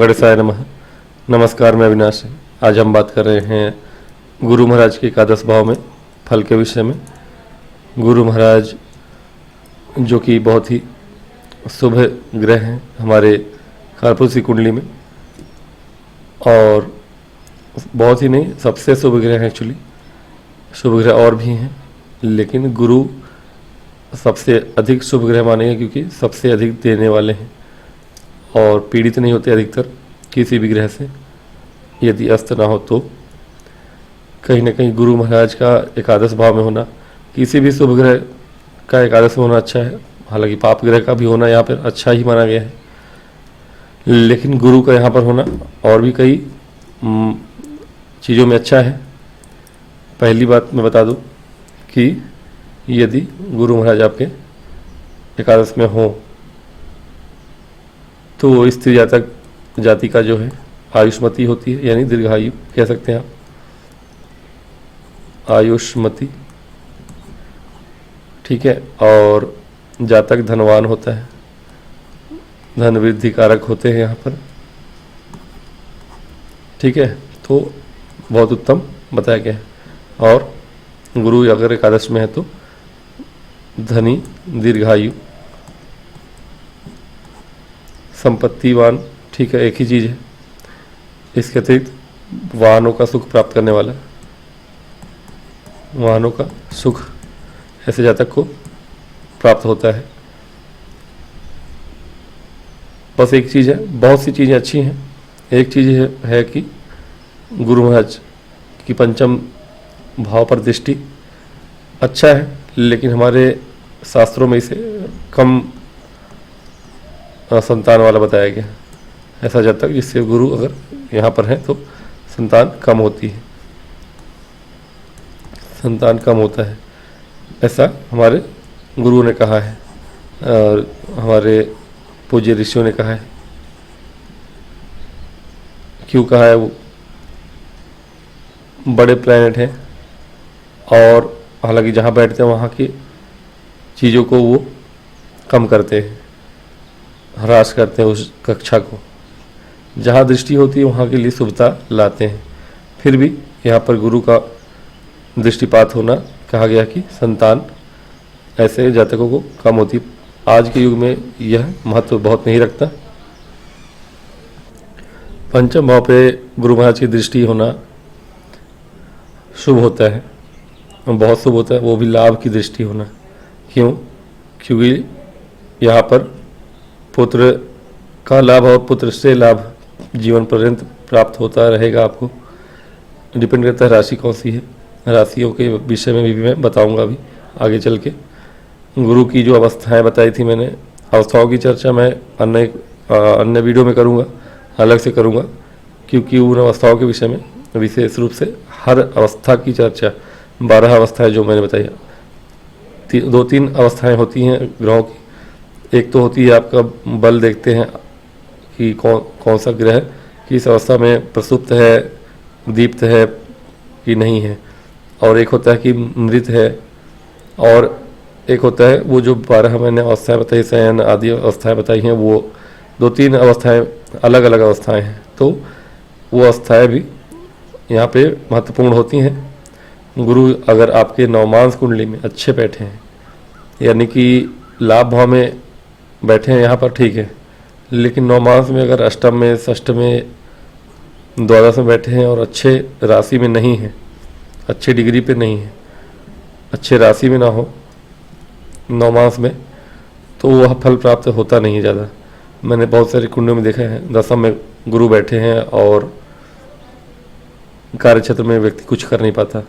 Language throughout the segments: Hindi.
गणेशाय नमः। नमस्कार, मैं अविनाश। आज हम बात कर रहे हैं गुरु महाराज के एकादश भाव में फल के विषय में। गुरु महाराज जो कि बहुत ही शुभ ग्रह हैं हमारे कारपुरुष की कुंडली में, और बहुत ही नहीं, सबसे शुभ ग्रह हैं। एक्चुअली शुभ ग्रह और भी हैं, लेकिन गुरु सबसे अधिक शुभ ग्रह माने हैं क्योंकि सबसे अधिक देने वाले हैं और पीड़ित नहीं होते अधिकतर किसी भी ग्रह से। यदि अस्त ना हो तो कहीं ना कहीं गुरु महाराज का एकादश भाव में होना, किसी भी शुभ ग्रह का एकादश में होना अच्छा है। हालांकि पाप ग्रह का भी होना यहाँ पर अच्छा ही माना गया है, लेकिन गुरु का यहाँ पर होना और भी कई चीज़ों में अच्छा है। पहली बात मैं बता दूं कि यदि गुरु महाराज आपके एकादश में हो तो वो स्त्री जाति का जो है आयुष्मती होती है, यानी दीर्घायु कह सकते हैं आप, आयुष्मती, ठीक है। और जातक धनवान होता है, धन वृद्धि कारक होते हैं यहाँ पर, ठीक है। तो बहुत उत्तम बताया गया है। और गुरु अगर एकादश में है तो धनी, दीर्घायु, संपत्तिवान, ठीक है, एक ही चीज़ है। इसके अतिरिक्त वाहनों का सुख प्राप्त करने वाला, वाहनों का सुख ऐसे जातक को प्राप्त होता है। बस एक चीज़ है, बहुत सी चीज़ें अच्छी हैं। एक चीज़ है कि गुरु महाराज की पंचम भाव पर दृष्टि अच्छा है, लेकिन हमारे शास्त्रों में इसे कम संतान वाला बताया गया। ऐसा जातक जिससे गुरु अगर यहाँ पर है तो संतान कम होती है, संतान कम होता है, ऐसा हमारे गुरु ने कहा है और हमारे पूज्य ऋषियों ने कहा है। क्यों कहा है? वो बड़े प्लैनेट हैं और हालांकि जहाँ बैठते हैं वहाँ की चीज़ों को वो कम करते हैं, ह्रास करते हैं उस कक्षा को। जहाँ दृष्टि होती है वहाँ के लिए शुभता लाते हैं। फिर भी यहाँ पर गुरु का दृष्टिपात होना कहा गया कि संतान ऐसे जातकों को कम होती। आज के युग में यह महत्व बहुत नहीं रखता। पंचम भाव पे गुरु महाराज की दृष्टि होना शुभ होता है, बहुत शुभ होता है, वो भी लाभ की दृष्टि होना। क्यों? क्योंकि यहाँ पर पुत्र का लाभ और पुत्र से लाभ जीवन पर्यंत प्राप्त होता रहेगा आपको। डिपेंड करता है राशि कौन सी है। राशियों के विषय में भी मैं बताऊंगा अभी आगे चल के। गुरु की जो अवस्थाएं बताई थी मैंने, अवस्थाओं की चर्चा मैं अन्य वीडियो में करूंगा, अलग से करूंगा, क्योंकि उन अवस्थाओं के विषय में विशेष रूप से हर अवस्था की चर्चा, 12 अवस्थाएं जो मैंने बताई, 2-3 अवस्थाएं होती हैं ग्रहों की। एक तो होती है आपका बल, देखते हैं कि कौन सा ग्रह किस अवस्था में प्रसुप्त है, दीप्त है कि नहीं है। और एक होता है कि मृत है, और एक होता है वो जो 12 मैंने अवस्थाएं बताई, शयन आदि अवस्थाएं बताई हैं, वो 2-3 अवस्थाएं अलग अलग अवस्थाएं हैं। तो वो अवस्थाएं भी यहाँ पे महत्वपूर्ण होती हैं। गुरु अगर आपके नवमांस कुंडली में अच्छे बैठे हैं, यानी कि लाभ भाव में बैठे हैं यहाँ पर, ठीक है, लेकिन नवमांस में अगर अष्टम में, षष्ठ में, द्वादश में बैठे हैं और अच्छे राशि में नहीं है, अच्छे डिग्री पे नहीं है, अच्छे राशि में ना हो नवमांस में, तो वह फल प्राप्त होता नहीं है ज़्यादा। मैंने बहुत सारे कुंडों में देखा है, दशम में गुरु बैठे हैं और कार्य क्षेत्र में व्यक्ति कुछ कर नहीं पाता,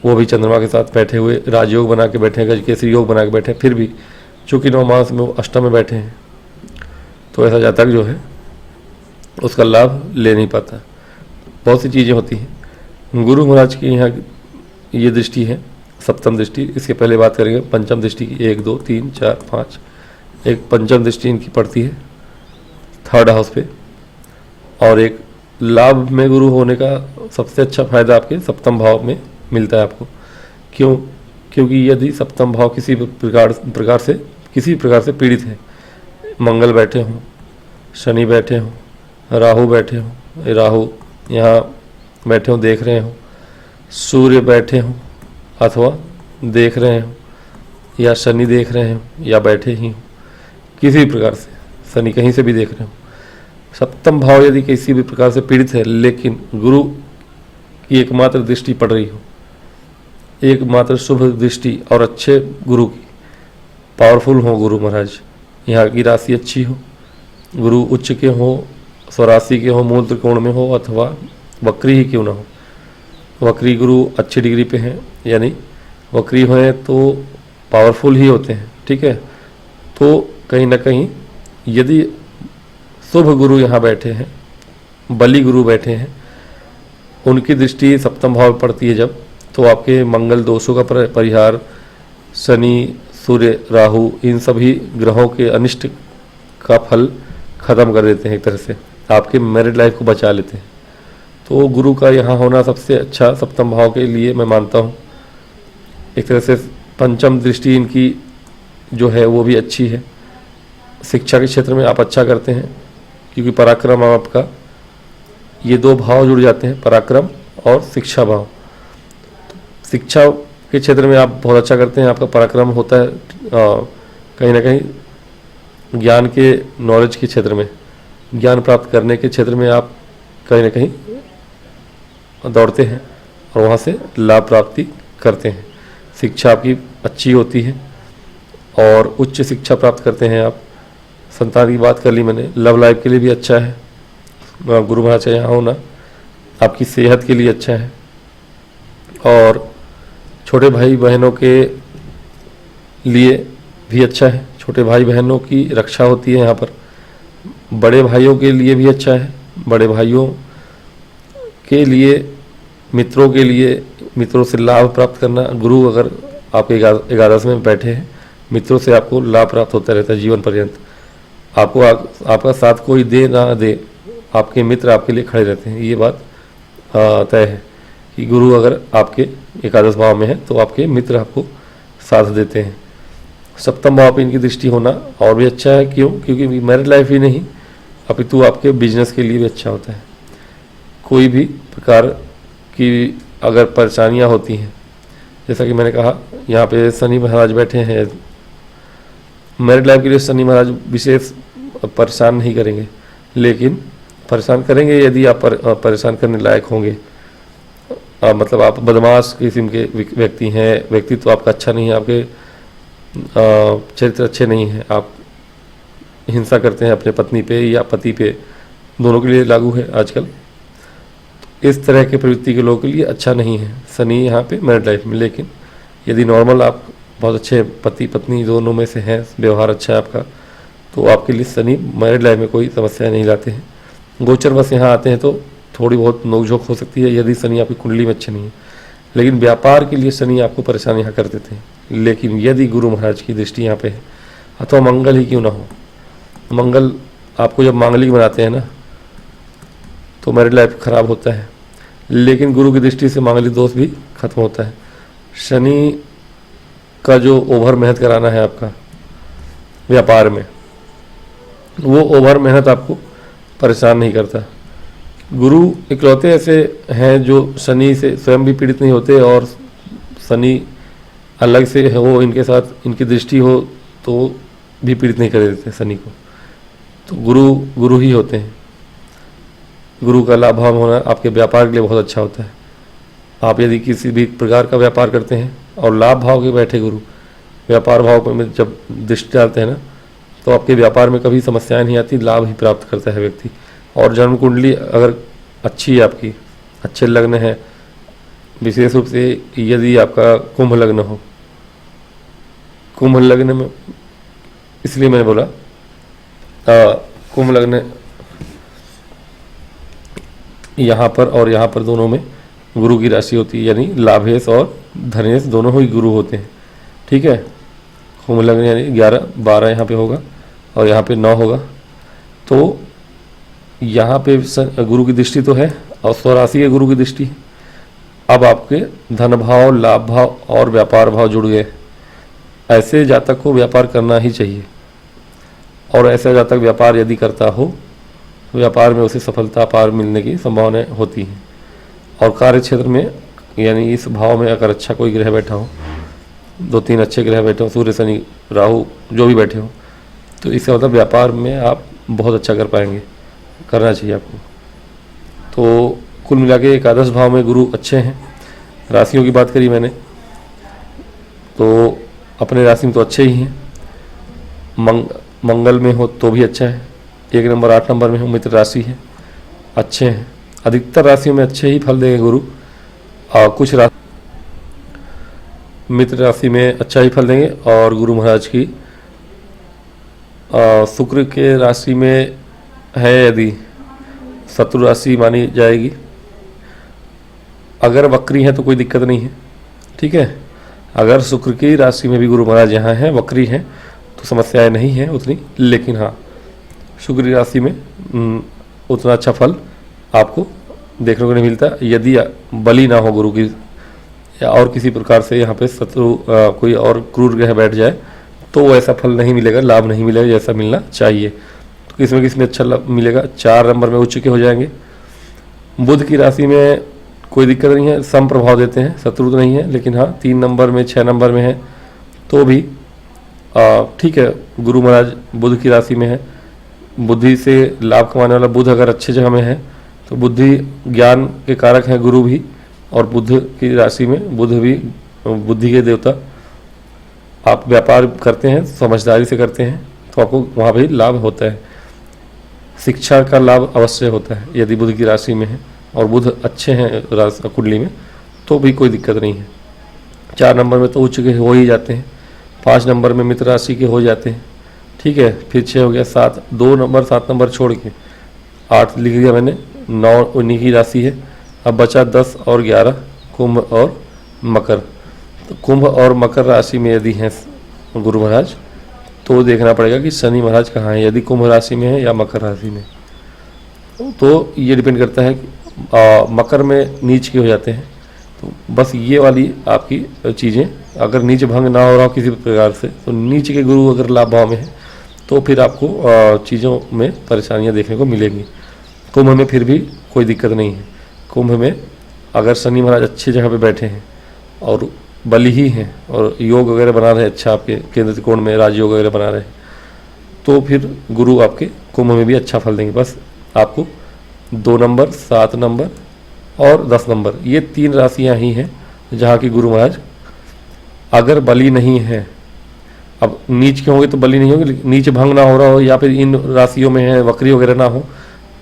वो भी चंद्रमा के साथ बैठे हुए, राजयोग बना के बैठे हैं, गजकेसरी योग बना के बैठे हैं, फिर भी चूँकि नवमांस में वो अष्टम में बैठे हैं, तो ऐसा जातक जो है उसका लाभ ले नहीं पाता। बहुत सी चीज़ें होती हैं। गुरु महाराज की यहाँ ये दृष्टि है, सप्तम दृष्टि। इसके पहले बात करेंगे पंचम दृष्टि की। 1, 2, 3, 4, 5, एक पंचम दृष्टि इनकी पड़ती है 3rd हाउस पे। और एक लाभ में गुरु होने का सबसे अच्छा फायदा आपके सप्तम भाव में मिलता है आपको। क्यों? क्योंकि यदि सप्तम भाव किसी प्रकार से पीड़ित है, मंगल बैठे हों, शनि बैठे हों, राहु बैठे हो, राहु यहाँ बैठे हो देख रहे हो, सूर्य बैठे हो अथवा देख रहे हो, या शनि देख रहे हो या बैठे ही हो, किसी भी प्रकार से शनि कहीं से भी देख रहे हो, सप्तम भाव यदि किसी भी प्रकार से पीड़ित है लेकिन गुरु की एकमात्र दृष्टि पड़ रही हो, एकमात्र शुभ दृष्टि और अच्छे गुरु की, पावरफुल हो गुरु महाराज, यहाँ की राशि अच्छी हो, गुरु उच्च के हो, स्वराशि के हो, मूल त्रिकोण में हो अथवा वक्री ही क्यों ना हो, वक्री गुरु अच्छी डिग्री पे हैं, यानी वक्री हुए तो पावरफुल ही होते हैं, ठीक है। तो कहीं ना कहीं यदि शुभ गुरु यहाँ बैठे हैं, बली गुरु बैठे हैं, उनकी दृष्टि सप्तम भाव में पड़ती है जब, तो आपके मंगल दोषों का परिहार, शनि, सूर्य, राहु, इन सभी ग्रहों के अनिष्ट का फल खत्म कर देते हैं, एक तरह से आपके मैरिड लाइफ को बचा लेते हैं। तो गुरु का यहाँ होना सबसे अच्छा सप्तम भाव के लिए मैं मानता हूँ। एक तरह से पंचम दृष्टि इनकी जो है वो भी अच्छी है। शिक्षा के क्षेत्र में आप अच्छा करते हैं क्योंकि पराक्रम आपका, ये दो भाव जुड़ जाते हैं, पराक्रम और शिक्षा भाव। शिक्षा के क्षेत्र में आप बहुत अच्छा करते हैं, आपका पराक्रम होता है कहीं ना कहीं ज्ञान के, नॉलेज के क्षेत्र में, ज्ञान प्राप्त करने के क्षेत्र में आप कहीं ना कहीं दौड़ते हैं और वहाँ से लाभ प्राप्ति करते हैं। शिक्षा आपकी अच्छी होती है और उच्च शिक्षा प्राप्त करते हैं आप। संतान की बात कर ली मैंने, लव लाइफ के लिए भी अच्छा है, गुरु महाराज यहाँ होना आपकी सेहत के लिए अच्छा है, और छोटे भाई बहनों के लिए भी अच्छा है, छोटे भाई बहनों की रक्षा होती है यहाँ पर। बड़े भाइयों के लिए भी अच्छा है, बड़े भाइयों के लिए, मित्रों के लिए, मित्रों से लाभ प्राप्त करना। गुरु अगर आपके एकादश में बैठे हैं, मित्रों से आपको लाभ प्राप्त होता रहता है जीवन पर्यंत। आपको आपका साथ कोई दे ना दे, आपके मित्र आपके लिए खड़े रहते हैं, ये बात तय है कि गुरु अगर आपके एकादश भाव में है तो आपके मित्र आपको साथ देते हैं। सप्तम भाव पर इनकी दृष्टि होना और भी अच्छा है, क्यों? क्योंकि मैरिड लाइफ ही नहीं अपितु आपके बिजनेस के लिए भी अच्छा होता है। कोई भी प्रकार की अगर परेशानियां होती हैं, जैसा कि मैंने कहा यहाँ पे शनि महाराज बैठे हैं, मैरिड लाइफ के लिए शनि महाराज विशेष परेशान नहीं करेंगे, लेकिन परेशान करेंगे यदि आप परेशान करने लायक होंगे। मतलब आप बदमाश किस्म के व्यक्ति हैं, व्यक्तित्व तो आपका अच्छा नहीं है, आपके चरित्र अच्छे नहीं हैं, आप हिंसा करते हैं अपने पत्नी पे या पति पे, दोनों के लिए लागू है आजकल। तो इस तरह के प्रवृत्ति के लोगों के लिए अच्छा नहीं है शनि यहाँ पे मैरिड लाइफ में। लेकिन यदि नॉर्मल आप बहुत अच्छे पति पत्नी दोनों में से हैं, व्यवहार अच्छा है आपका, तो आपके लिए शनि मैरिड लाइफ में कोई समस्या नहीं लाते हैं। गोचर बस यहाँ आते हैं तो थोड़ी बहुत नोकझोंक हो सकती है यदि शनि आपकी कुंडली में अच्छे नहीं है, लेकिन व्यापार के लिए शनि आपको परेशान यहाँ कर देते हैं। लेकिन यदि गुरु महाराज की दृष्टि यहाँ पे है, अथवा मंगल ही क्यों ना हो, मंगल आपको जब मांगलिक बनाते हैं ना तो मैरिड लाइफ खराब होता है, लेकिन गुरु की दृष्टि से मांगलिक दोष भी खत्म होता है। शनि का जो ओवर मेहनत कराना है आपका व्यापार में, वो ओवर मेहनत आपको परेशान नहीं करता। गुरु इकलौते ऐसे हैं जो शनि से स्वयं भी पीड़ित नहीं होते और शनि अलग से हो, इनके साथ इनकी दृष्टि हो तो भी पीड़ित नहीं कर देते शनि को। तो गुरु ही होते हैं। गुरु का लाभ भाव होना आपके व्यापार के लिए बहुत अच्छा होता है। आप यदि किसी भी प्रकार का व्यापार करते हैं और लाभ भाव के बैठे गुरु व्यापार भाव में जब दृष्टि डालते हैं ना, तो आपके व्यापार में कभी समस्याएं नहीं आती, लाभ ही प्राप्त करता है व्यक्ति। और जन्म कुंडली अगर अच्छी है आपकी, अच्छे लग्न है, विशेष रूप से यदि आपका कुंभ लग्न हो, कुंभ लग्न में इसलिए मैंने बोला कुंभ लग्न यहाँ पर और यहाँ पर दोनों में गुरु की राशि होती है, यानी लाभेश और धनेश दोनों ही गुरु होते हैं, ठीक है। कुंभ लग्न यानी 11 12 यहाँ पे होगा और यहाँ पे 9 होगा। तो यहाँ पे गुरु की दृष्टि तो है और स्वराशि के गुरु की दृष्टि है। अब आपके धन भाव, लाभ भाव और व्यापार भाव जुड़ गए। ऐसे जातक को व्यापार करना ही चाहिए, और ऐसा जातक व्यापार यदि करता हो व्यापार में उसे सफलता अपार मिलने की संभावना होती है। और कार्य क्षेत्र में यानी इस भाव में अगर अच्छा कोई ग्रह बैठा हो, 2-3 अच्छे ग्रह बैठे हो, सूर्य शनि राहु जो भी बैठे हो, तो इससे मतलब व्यापार में आप बहुत अच्छा कर पाएंगे, करना चाहिए आपको। तो कुल मिला के एकादश भाव में गुरु अच्छे हैं। राशियों की बात करी मैंने, तो अपने राशि में तो अच्छे ही हैं। मंगल में हो तो भी अच्छा है, 1 नंबर 8 नंबर में हो, मित्र राशि है, अच्छे हैं। अधिकतर राशियों में अच्छे ही फल देंगे गुरु, और कुछ मित्र राशि में अच्छा ही फल देंगे। और गुरु महाराज की शुक्र के राशि में है यदि, शत्रु राशि मानी जाएगी। अगर वक्री है तो कोई दिक्कत नहीं है, ठीक है। अगर शुक्र की राशि में भी गुरु महाराज यहाँ हैं, वक्री हैं, तो समस्याएं नहीं हैं उतनी, लेकिन हाँ शुक्र की राशि में उतना अच्छा फल आपको देखने को नहीं मिलता। यदि बली ना हो गुरु की, या और किसी प्रकार से यहाँ पे शत्रु कोई और क्रूर ग्रह बैठ जाए, तो ऐसा फल नहीं मिलेगा, लाभ नहीं मिलेगा जैसा मिलना चाहिए। तो किसमें किसमें अच्छा लाभ मिलेगा, 4 नंबर में उच्च के हो जाएंगे। बुध की राशि में कोई दिक्कत नहीं है, सम प्रभाव देते हैं, शत्रु तो नहीं है, लेकिन हाँ 3 नंबर में 6 नंबर में है तो भी ठीक है। गुरु महाराज बुध की राशि में है, बुद्धि से लाभ कमाने वाला बुध अगर अच्छे जगह में है तो बुद्धि ज्ञान के कारक हैं गुरु भी, और बुध की राशि में बुध भी बुद्धि के देवता। आप व्यापार करते हैं, समझदारी से करते हैं, तो आपको वहाँ भी लाभ होता है। शिक्षा का लाभ अवश्य होता है यदि बुध की राशि में है और बुध अच्छे हैं कुंडली में, तो भी कोई दिक्कत नहीं है। 4 नंबर में तो उच्च के हो ही जाते हैं, 5 नंबर में मित्र राशि के हो जाते हैं, ठीक है। फिर 6 हो गया, 7 2 नंबर 7 नंबर छोड़ के 8 लिख दिया मैंने, 9 उन्हीं की राशि है। अब बचा 10 और 11, कुंभ और मकर। तो कुंभ और मकर राशि में यदि हैं गुरु महाराज, तो देखना पड़ेगा कि शनि महाराज कहाँ है, यदि कुंभ राशि में है या मकर राशि में। तो ये डिपेंड करता है कि मकर में नीच के हो जाते हैं, तो बस ये वाली आपकी चीज़ें, अगर नीच भंग ना हो रहा हो किसी प्रकार से, तो नीच के गुरु अगर लाभ भाव में है तो फिर आपको चीज़ों में परेशानियां देखने को मिलेंगी। कुंभ में फिर भी कोई दिक्कत नहीं है। कुंभ में अगर शनि महाराज अच्छी जगह पे बैठे हैं और बली ही हैं और योग वगैरह बना रहे हैं, अच्छा आपके केंद्र त्रिकोण में राजयोग वगैरह बना रहे हैं, तो फिर गुरु आपके कुंभ में भी अच्छा फल देंगे। बस आपको 2 नंबर 7 नंबर और 10 नंबर, ये 3 राशियां ही हैं जहाँ की गुरु महाराज अगर बली नहीं है, अब नीच के होंगे तो बली नहीं होंगे, नीच भंग ना हो रहा हो या फिर इन राशियों में है वक्री वगैरह ना हो,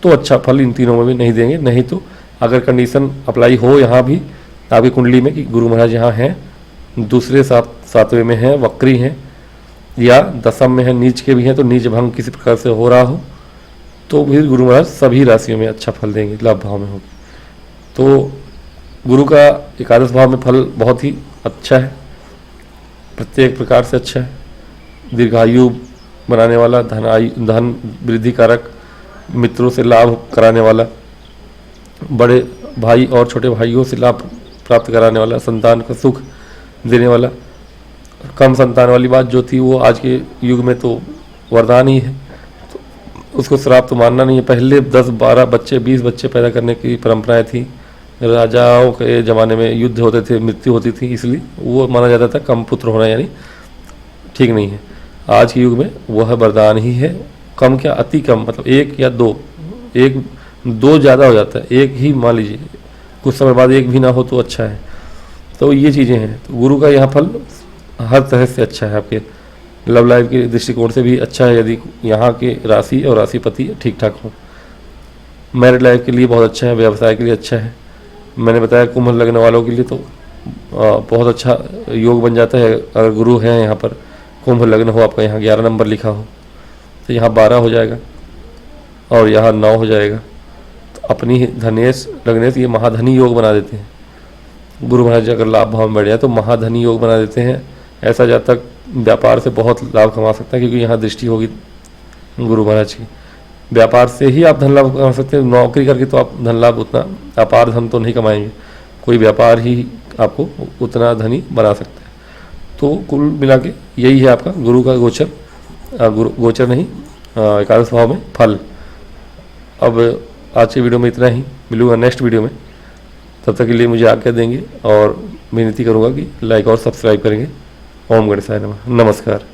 तो अच्छा फल इन तीनों में भी नहीं देंगे। नहीं तो अगर कंडीशन अप्लाई हो यहाँ भी आपकी कुंडली में कि गुरु महाराज यहाँ हैं, दूसरे 7वें में हैं, वक्री हैं, या दशम में है, नीच के भी हैं, तो नीच भंग किसी प्रकार से हो रहा हो, तो भी गुरु महाराज सभी राशियों में अच्छा फल देंगे, लाभ भाव में होगी। तो गुरु का एकादश भाव में फल बहुत ही अच्छा है, प्रत्येक प्रकार से अच्छा है। दीर्घायु बनाने वाला, धन वृद्धि कारक, मित्रों से लाभ कराने वाला, बड़े भाई और छोटे भाइयों से लाभ प्राप्त कराने वाला, संतान का सुख देने वाला। कम संतान वाली बात जो थी वो आज के युग में तो वरदान ही है, तो उसको श्राप तो मानना नहीं है। पहले 10-12 बच्चे 20 बच्चे पैदा करने की परंपराएं थी, राजाओं के ज़माने में युद्ध होते थे, मृत्यु होती थी, इसलिए वो माना जाता था कम पुत्र होना यानी ठीक नहीं है। आज के युग में वह वरदान ही है। कम क्या, अति कम, मतलब 1 या 2, 1-2 ज़्यादा हो जाता है, 1 ही मान लीजिए, कुछ समय बाद 1 भी ना हो तो अच्छा है। तो ये चीज़ें हैं, तो गुरु का यहाँ फल हर तरह से अच्छा है। आपके लव लाइफ के दृष्टिकोण से भी अच्छा है यदि यहाँ के राशि और राशिपति ठीक ठाक हो। मैरिड लाइफ के लिए बहुत अच्छा है, व्यवसाय के लिए अच्छा है। मैंने बताया कुंभ लगने वालों के लिए तो बहुत अच्छा योग बन जाता है। अगर गुरु है यहाँ पर, कुंभ लग्न हो आपका, यहाँ 11 नंबर लिखा हो, तो यहाँ 12 हो जाएगा और यहाँ 9 हो जाएगा। तो अपनी धनेश लग्नेश ये महाधनी योग बना देते हैं। गुरु महाराज अगर लाभ भाव में बढ़ जाए तो महाधनी योग बना देते हैं। ऐसा जातक व्यापार से बहुत लाभ कमा सकता है, क्योंकि यहाँ दृष्टि होगी गुरु महाराज की। व्यापार से ही आप धन लाभ कमा सकते हैं, नौकरी करके तो आप धन लाभ उतना अपार धन तो नहीं कमाएंगे, कोई व्यापार ही आपको उतना धनी बना सकता है। तो कुल मिला के यही है आपका गुरु का गोचर, गोचर नहीं, एकादश भाव में फल। अब आज की वीडियो में इतना ही, मिलूंगा नेक्स्ट वीडियो में। तब तक के लिए मुझे आज्ञा देंगे और विनती करूंगा कि लाइक और सब्सक्राइब करेंगे। ओम गणेशाय नमः। नमस्कार।